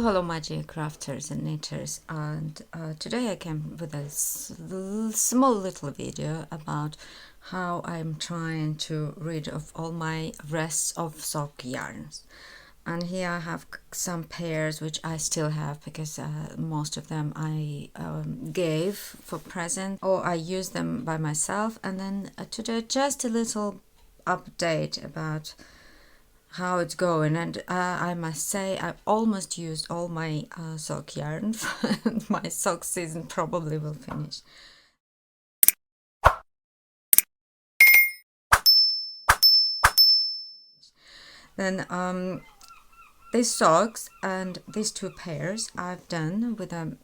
Hello my dear crafters and knitters, and today I came with a small little video about how I'm trying to rid of all my rests of sock yarns. And here I have some pairs which I still have because most of them I gave for present or I use them by myself. And then today just a little update about how it's going, and I must say I almost used all my sock yarn and my sock season probably will finish. Then these socks and these two pairs I've done with a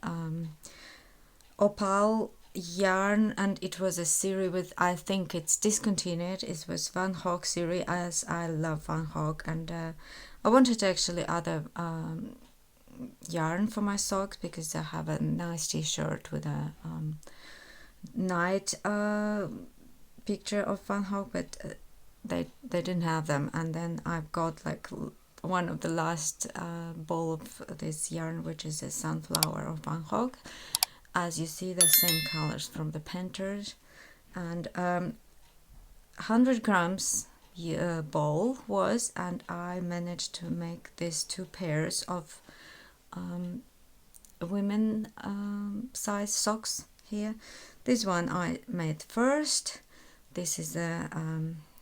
opal yarn, and it was a series with, I think it's discontinued, it was Van Hog series, as I love Van Hog, and I wanted actually other yarn for my socks because I have a nice t-shirt with a night picture of Van Hog, but they didn't have them. And then I've got like one of the last ball of this yarn, which is a sunflower of Van Hog. As you see, the same colors from the painters, and 100 grams ball was, and I managed to make these two pairs of women size socks here. This one I made first. This is a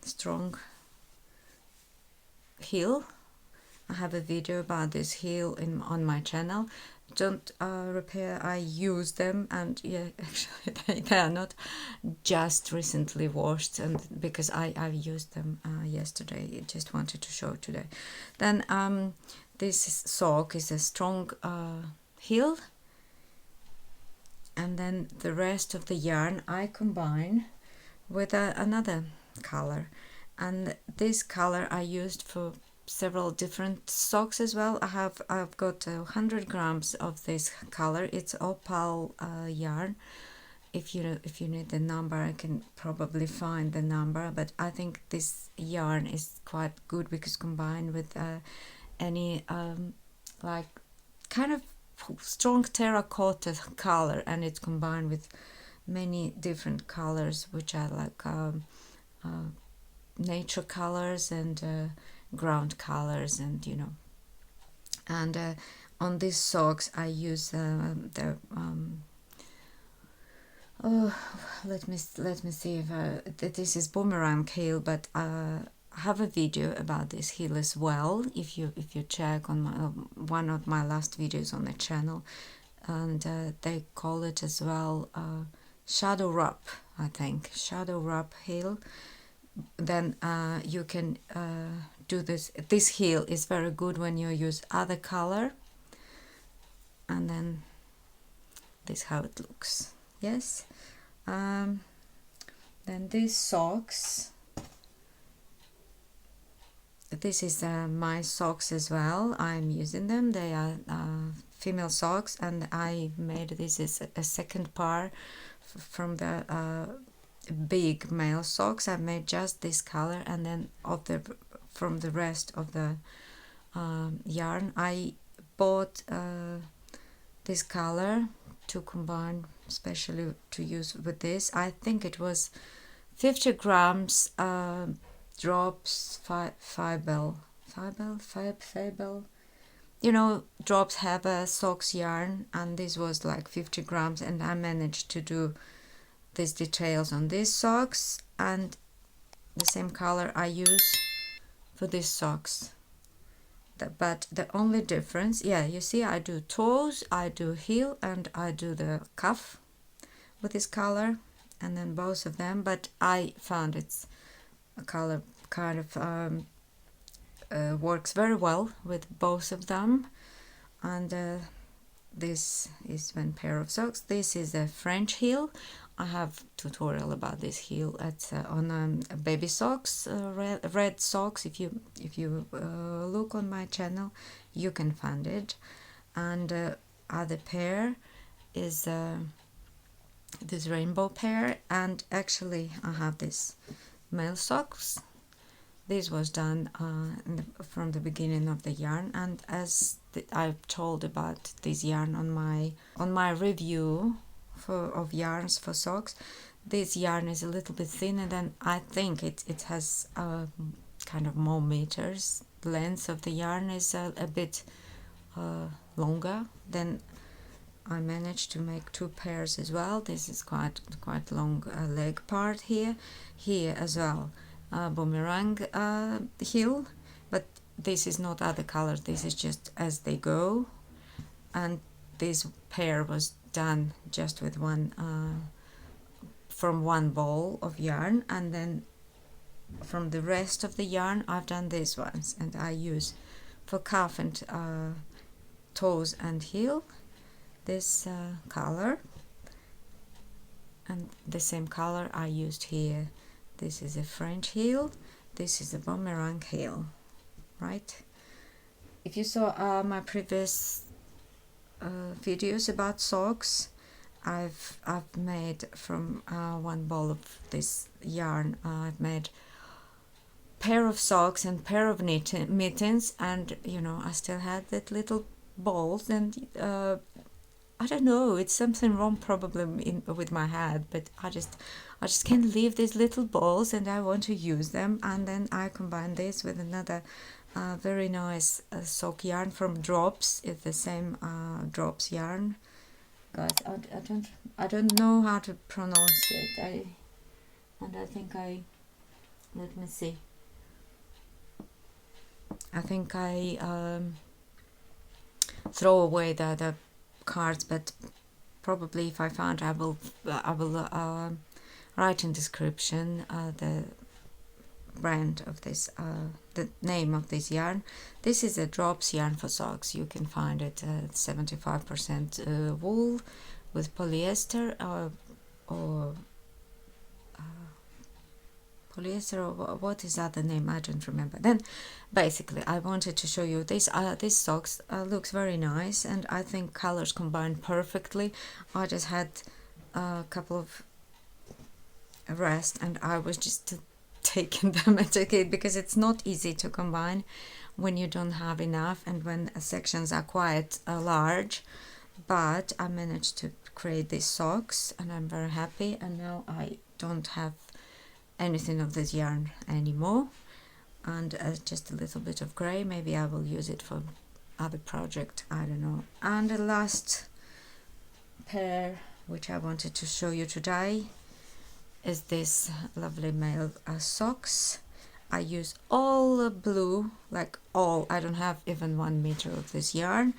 strong heel. I have a video about this heel on my channel. Don't repair, I use them, and yeah, actually they are not just recently washed, and because I used them yesterday, I just wanted to show today. Then this sock is a strong heel, and then the rest of the yarn I combine with another color, and this color I used for several different socks as well. I've got 100 grams of this color. It's opal yarn. If you need the number, I can probably find the number, but I think this yarn is quite good because combined with any like kind of strong terracotta color, and it's combined with many different colors which are like nature colors and ground colors, and you know. And on these socks I use the oh, let me see if this is boomerang heel, but I have a video about this heel as well. If you check on one of my last videos on the channel, and they call it as well shadow rub, I think, shadow rub heel. Then you can do this. This heel is very good when you use other color, and then this how it looks. Yes. Then these socks, this is my socks as well. I'm using them. They are female socks, and I made this as a second pair from the big male socks. I made just this color, and then from the rest of the yarn I bought this color to combine, especially to use with this. I think it was 50 grams drops fibel. You know, drops have a socks yarn, and this was like 50 grams, and I managed to do these details on these socks, and the same color I use for these socks. But the only difference, yeah, you see, I do toes, I do heel, and I do the cuff with this color, and then both of them. But I found it's a color kind of works very well with both of them. And this is one pair of socks. This is a French heel. I have tutorial about this heel at on baby socks, red socks. If you look on my channel, you can find it. And other pair is this rainbow pair. And actually, I have this male socks This was done from the beginning of the yarn, and as I've told about this yarn on my review of yarns for socks, this yarn is a little bit thinner than I think. It has kind of more meters. The length of the yarn is a bit longer. Then I managed to make 2 pairs as well. This is quite long leg part here as well. Boomerang heel, but this is not other colors, this is just as they go, and this pair was done just with one from one ball of yarn, and then from the rest of the yarn I've done these ones, and I use for calf and toes and heel this color, and the same color I used here. This is a French heel, this is a boomerang heel, right? If you saw my previous videos about socks, I've made from one ball of this yarn, I've made pair of socks and pair of mittens, and you know, I still had that little balls, and I don't know, it's something wrong probably with my head, but I just can't leave these little balls, and I want to use them. And then I combine this with another very nice sock yarn from Drops. It's the same Drops yarn, guys. I don't know how to pronounce it. I think let me see. I think I throw away the cards, but probably if I find, I will write in description the brand of this, the name of this yarn. This is a Drops yarn for socks. You can find it at 75% wool with polyester or polyester, or what is that the name? I don't remember. Then basically I wanted to show you this. This socks looks very nice, and I think colors combine perfectly. I just had a couple of rest, and I was just taking them and it because it's not easy to combine when you don't have enough and when sections are quite large. But I managed to create these socks, and I'm very happy. And now I don't have anything of this yarn anymore, and just a little bit of gray. Maybe I will use it for other project, I don't know. And the last pair which I wanted to show you today is this lovely male socks. I use all blue, like all. I don't have even 1 meter of this yarn.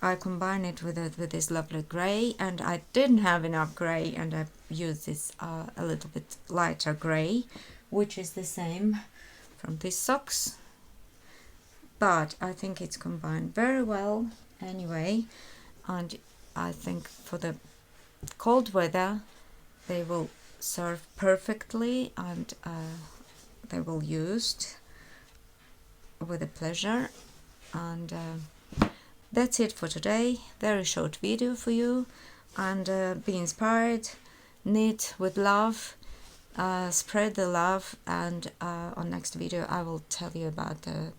I combine it with this lovely gray, and I didn't have enough gray, and I used this a little bit lighter gray, which is the same from these socks. But I think it's combined very well anyway, and I think for the cold weather they will serve perfectly, and they will used with a pleasure. And that's it for today. Very short video for you, and be inspired, knit with love, spread the love, and on next video I will tell you about the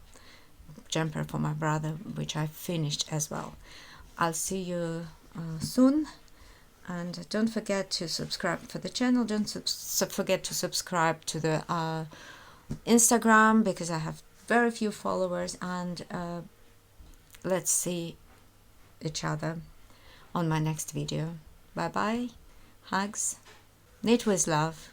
jumper for my brother, which I finished as well. I'll see you soon. And don't forget to subscribe for the channel. Don't forget to subscribe to the Instagram, because I have very few followers. And let's see each other on my next video. Bye bye. Hugs. Knit with love.